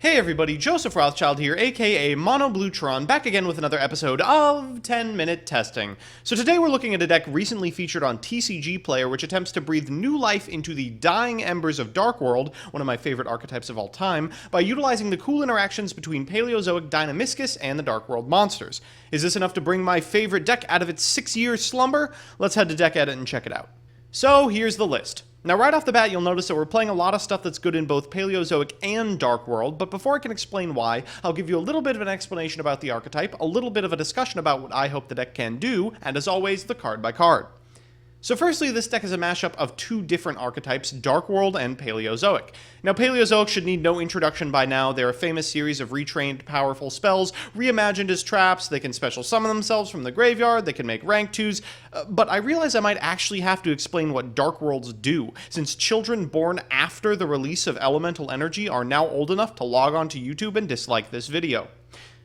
Hey everybody, Joseph Rothschild here, aka Mono Bluetron, back again with another episode of 10-Minute Testing. So today we're looking at a deck recently featured on TCGPlayer, which attempts to breathe new life into the dying embers of DarkWorld, one of my favorite archetypes of all time, by utilizing the cool interactions between Paleozoic Dinomischus and the DarkWorld monsters. Is this enough to bring my favorite deck out of its 6-year slumber? Let's head to Deck Edit and check it out. So here's the list. Now right off the bat, you'll notice that we're playing a lot of stuff that's good in both Paleozoic and DarkWorld, but before I can explain why, I'll give you a little bit of an explanation about the archetype, a little bit of a discussion about what I hope the deck can do, and as always, the card by card. So firstly, this deck is a mashup of two different archetypes, DarkWorld and Paleozoic. Now Paleozoic should need no introduction by now. They're a famous series of retrained powerful spells, reimagined as traps. They can special summon themselves from the graveyard, they can make rank 2s, but I realize I might actually have to explain what DarkWorlds do, since children born after the release of elemental energy are now old enough to log onto YouTube and dislike this video.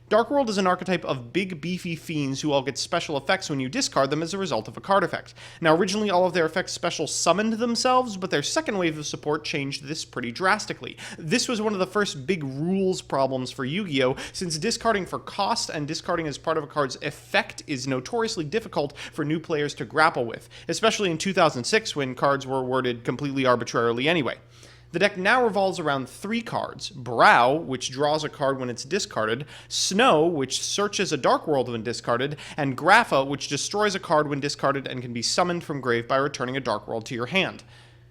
DarkWorld is an archetype of big, beefy fiends who all get special effects when you discard them as a result of a card effect. Now, originally all of their effects special summoned themselves, but their second wave of support changed this pretty drastically. This was one of the first big rules problems for Yu-Gi-Oh!, since discarding for cost and discarding as part of a card's effect is notoriously difficult for new players to grapple with, especially in 2006 when cards were worded completely arbitrarily anyway. The deck now revolves around 3 cards: Brow, which draws a card when it's discarded, Snow, which searches a DarkWorld when discarded, and Grapha, which destroys a card when discarded and can be summoned from grave by returning a DarkWorld to your hand.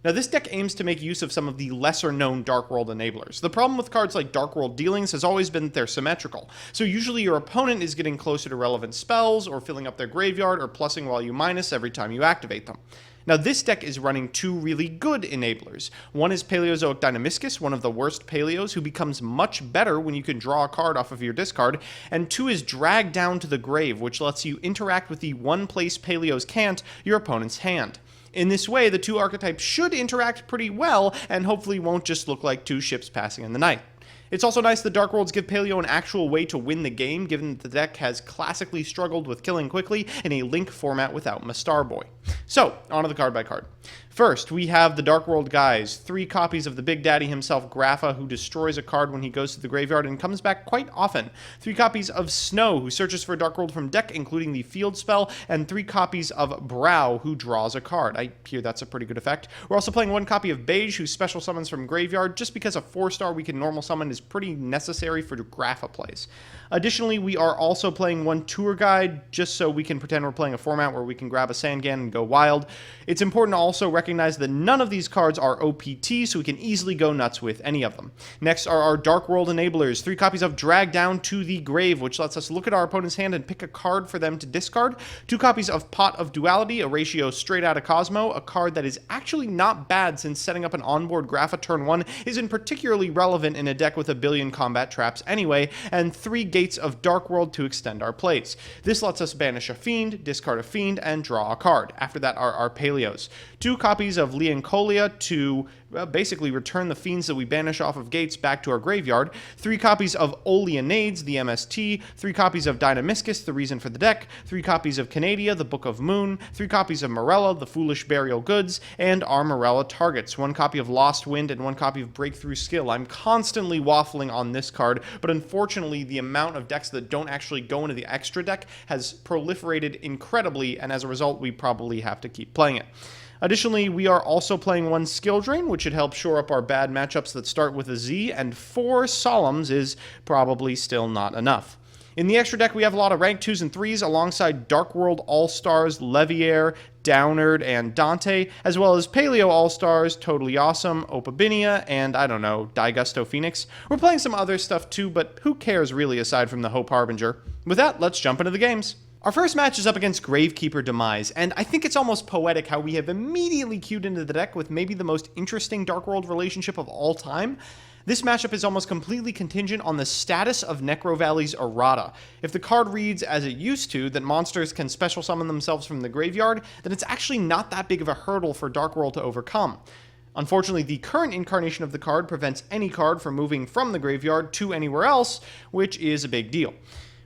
Now this deck aims to make use of some of the lesser-known DarkWorld enablers. The problem with cards like DarkWorld Dealings has always been that they're symmetrical, so usually your opponent is getting closer to relevant spells, or filling up their graveyard, or plussing while you minus every time you activate them. Now this deck is running 2 really good enablers. One is Paleozoic Dinomischus, one of the worst Paleos, who becomes much better when you can draw a card off of your discard, and 2 is Drag Down to the Grave, which lets you interact with the one place Paleos can't, your opponent's hand. In this way, the 2 archetypes should interact pretty well, and hopefully won't just look like 2 ships passing in the night. It's also nice that DarkWorlds give Paleo an actual way to win the game, given that the deck has classically struggled with killing quickly in a Link format without Mastar Boy. So, on to the card by card. First, we have the DarkWorld guys, 3 copies of the Big Daddy himself, Grapha, who destroys a card when he goes to the graveyard and comes back quite often. 3 copies of Snow, who searches for a DarkWorld from deck, including the field spell, and 3 copies of Brow, who draws a card. I hear that's a pretty good effect. We're also playing 1 copy of Beige, who special summons from graveyard, just because a 4-star we can normal summon is pretty necessary for Grapha plays. Additionally, we are also playing 1 tour guide, just so we can pretend we're playing a format where we can grab a Sangan and go wild. It's important to also recognize that none of these cards are OPT, so we can easily go nuts with any of them. Next are our DarkWorld enablers, 3 copies of Drag Down to the Grave, which lets us look at our opponent's hand and pick a card for them to discard. 2 copies of Pot of Duality, a ratio straight out of Cosmo, a card that is actually not bad since setting up an onboard Grapha turn 1 isn't particularly relevant in a deck with a billion combat traps anyway, and 3 Gates of DarkWorld to extend our plays. This lets us banish a fiend, discard a fiend, and draw a card. After that are our Paleos. 2 copies of Leoncolia to basically return the fiends that we banish off of gates back to our graveyard. 3 copies of Oleanades, the MST. 3 copies of Dinomischus, the reason for the deck. 3 copies of Canadia, the Book of Moon. 3 copies of Morella, the Foolish Burial Goods, and our Morella targets. 1 copy of Lost Wind and 1 copy of Breakthrough Skill. I'm constantly waffling on this card, but unfortunately the amount of decks that don't actually go into the extra deck has proliferated incredibly, and as a result we probably have to keep playing it. Additionally, we are also playing 1 Skill Drain, which should help shore up our bad matchups that start with a Z, and 4 Solemns is probably still not enough. In the extra deck, we have a lot of rank 2s and 3s alongside DarkWorld All-Stars, Leviair, Downard, and Dante, as well as Paleo All-Stars, Totally Awesome, Opabinia, and, I don't know, Daigusto Phoenix. We're playing some other stuff too, but who cares really aside from the Hope Harbinger? With that, let's jump into the games. Our first match is up against Gravekeeper Demise, and I think it's almost poetic how we have immediately queued into the deck with maybe the most interesting DarkWorld relationship of all time. This matchup is almost completely contingent on the status of Necrovalley's Errata. If the card reads as it used to, that monsters can special summon themselves from the graveyard, then it's actually not that big of a hurdle for DarkWorld to overcome. Unfortunately, the current incarnation of the card prevents any card from moving from the graveyard to anywhere else, which is a big deal.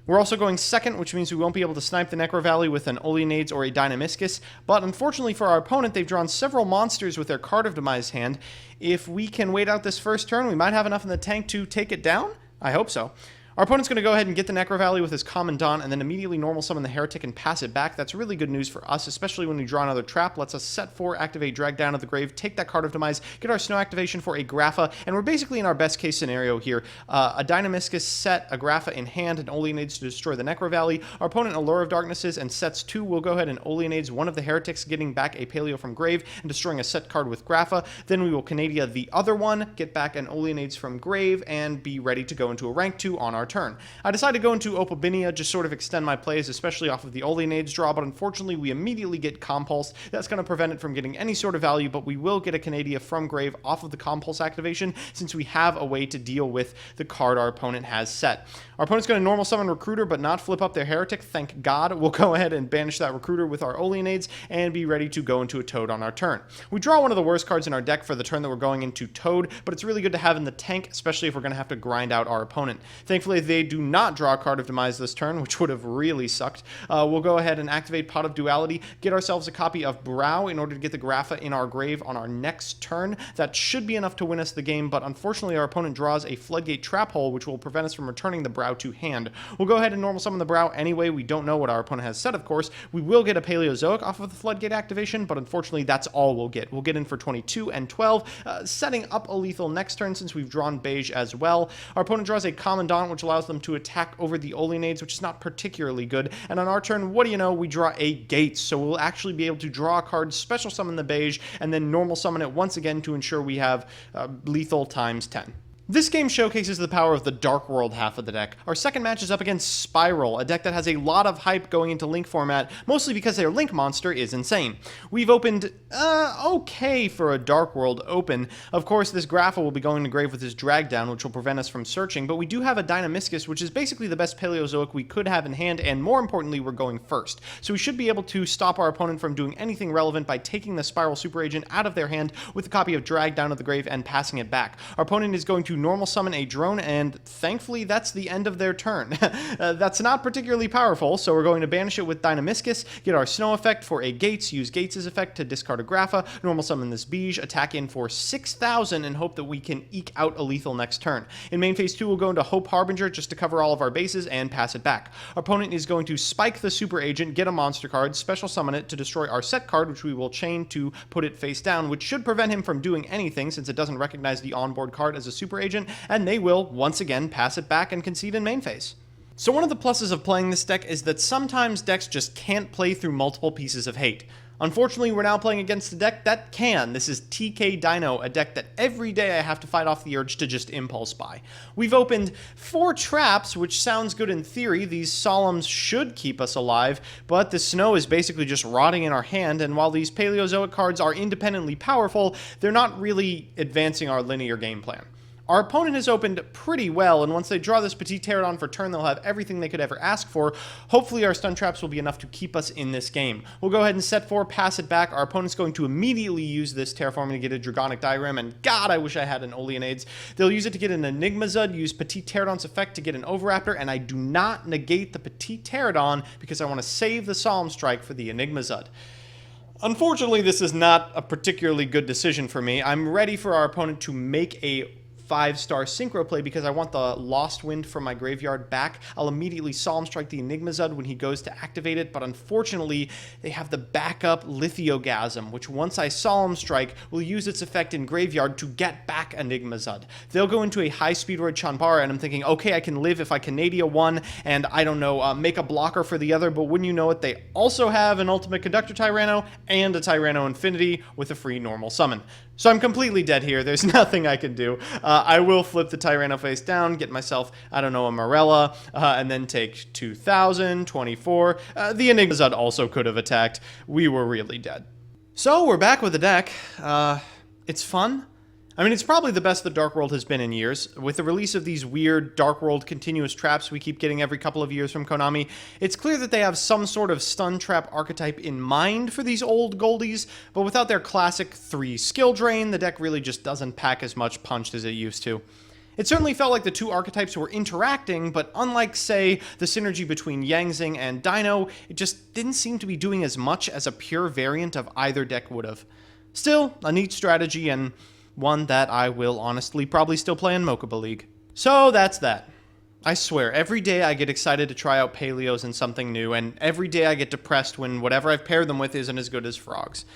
We're also going second, which means we won't be able to snipe the Necro Valley with an Oleonades or a Dinomischus, but unfortunately for our opponent, they've drawn several monsters with their Card of Demise hand. If we can wait out this first turn, we might have enough in the tank to take it down? I hope so. Our opponent's going to go ahead and get the Necro Valley with his Commandant and then immediately normal summon the Heretic and pass it back. That's really good news for us, especially when we draw another trap. Lets us set 4, activate Drag Down of the Grave, take that Card of Demise, get our Snow activation for a Grapha, and we're basically in our best case scenario here. A Dinomischus set, a Grapha in hand, and Oleonades to destroy the Necro Valley. Our opponent Allure of Darknesses and sets 2. We'll go ahead and Oleonades one of the Heretics, getting back a Paleo from grave and destroying a set card with Grapha. Then we will Canadia the other one, get back an Oleonades from grave, and be ready to go into a rank 2 on our turn. I decided to go into Opabinia, just sort of extend my plays, especially off of the Oleonades draw, but unfortunately we immediately get Compulse. That's going to prevent it from getting any sort of value, but we will get a Canadia from grave off of the Compulse activation, since we have a way to deal with the card our opponent has set. Our opponent's going to normal summon Recruiter, but not flip up their Heretic, thank God. We'll go ahead and banish that Recruiter with our Oleonades, and be ready to go into a Toad on our turn. We draw one of the worst cards in our deck for the turn that we're going into Toad, but it's really good to have in the tank, especially if we're going to have to grind out our opponent. Thankfully, they do not draw a Card of Demise this turn, which would have really sucked. We'll go ahead and activate Pot of Duality, get ourselves a copy of Brow in order to get the Grapha in our grave on our next turn. That should be enough to win us the game, but unfortunately our opponent draws a Floodgate Trap Hole, which will prevent us from returning the Brow to hand. We'll go ahead and normal summon the Brow anyway. We don't know what our opponent has set, of course. We will get a Paleozoic off of the Floodgate activation, but unfortunately that's all we'll get. We'll get in for 22 and 12, setting up a lethal next turn since we've drawn Beige as well. Our opponent draws a Commandant, which allows them to attack over the Oleonades, which is not particularly good. And on our turn, what do you know, we draw a Gates, so we'll actually be able to draw a card, special summon the Beige, and then normal summon it once again to ensure we have lethal times 10. This game showcases the power of the DarkWorld half of the deck. Our second match is up against Spiral, a deck that has a lot of hype going into Link format, mostly because their Link monster is insane. We've opened, okay for a DarkWorld open. Of course, this Grapha will be going to grave with his Drag Down, which will prevent us from searching, but we do have a Dinomischus, which is basically the best Paleozoic we could have in hand, and more importantly, we're going first. So we should be able to stop our opponent from doing anything relevant by taking the Spiral Super Agent out of their hand with a copy of Drag Down of the Grave and passing it back. Our opponent is going to normal summon a drone, and thankfully that's the end of their turn. That's not particularly powerful, so we're going to banish it with Dinomischus, get our Snow effect for a Gates, use Gates' effect to discard a Grapha, normal summon this Beige, attack in for 6,000, and hope that we can eke out a lethal next turn. In main phase 2, we'll go into Hope Harbinger just to cover all of our bases and pass it back. Our opponent is going to spike the Super Agent, get a monster card, special summon it to destroy our set card, which we will chain to put it face down, which should prevent him from doing anything since it doesn't recognize the onboard card as a Super Agent, and they will once again pass it back and concede in main phase. So one of the pluses of playing this deck is that sometimes decks just can't play through multiple pieces of hate. Unfortunately, we're now playing against a deck that can. This is TK Dino, a deck that every day I have to fight off the urge to just impulse buy. We've opened 4 traps, which sounds good in theory. These Solemns should keep us alive, but the Snow is basically just rotting in our hand, and while these Paleozoic cards are independently powerful, they're not really advancing our linear game plan. Our opponent has opened pretty well, and once they draw this Petit Pterodon for turn, they'll have everything they could ever ask for. Hopefully our stun traps will be enough to keep us in this game. We'll go ahead and set 4, pass it back. Our opponent's going to immediately use this Terraforming to get a Dragonic Diagram, and God, I wish I had an Oleonades. They'll use it to get an Enigma Zud, use Petit Pterodon's effect to get an Overraptor, and I do not negate the Petit Pterodon because I want to save the Solemn Strike for the Enigma Zud. Unfortunately, this is not a particularly good decision for me. I'm ready for our opponent to make a 5-star synchro play because I want the Lost Wind from my graveyard back. I'll immediately Solemn Strike the Enigma Zud when he goes to activate it, but unfortunately they have the backup Lithogasm, which once I Solemn Strike will use its effect in graveyard to get back Enigma Zud. They'll go into a high Speedroid Chanbara, and I'm thinking, okay, I can live if I Canadia one and I don't know, make a blocker for the other, but wouldn't you know it, they also have an Ultimate Conductor Tyranno and a Tyranno Infinity with a free normal summon. So I'm completely dead here. There's nothing I can do. I will flip the Tyranno face down, get myself, I don't know, a Morella, and then take 2,000, 24. The Enigma Zud also could have attacked. We were really dead. So we're back with the deck. It's fun. I mean, it's probably the best the DarkWorld has been in years. With the release of these weird DarkWorld continuous traps we keep getting every couple of years from Konami, it's clear that they have some sort of stun trap archetype in mind for these old goldies, but without their classic 3 skill drain, the deck really just doesn't pack as much punch as it used to. It certainly felt like the two archetypes were interacting, but unlike, say, the synergy between Yangzing and Dino, it just didn't seem to be doing as much as a pure variant of either deck would've. Still, a neat strategy, and one that I will honestly probably still play in Mokuba League. So that's that. I swear, every day I get excited to try out Paleos and something new, and every day I get depressed when whatever I've paired them with isn't as good as frogs.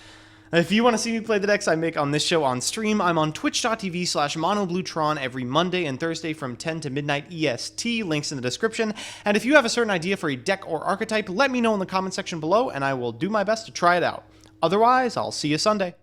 If you want to see me play the decks I make on this show on stream, I'm on twitch.tv/monobluetron every Monday and Thursday from 10 to midnight EST, links in the description. And if you have a certain idea for a deck or archetype, let me know in the comment section below, and I will do my best to try it out. Otherwise, I'll see you Sunday.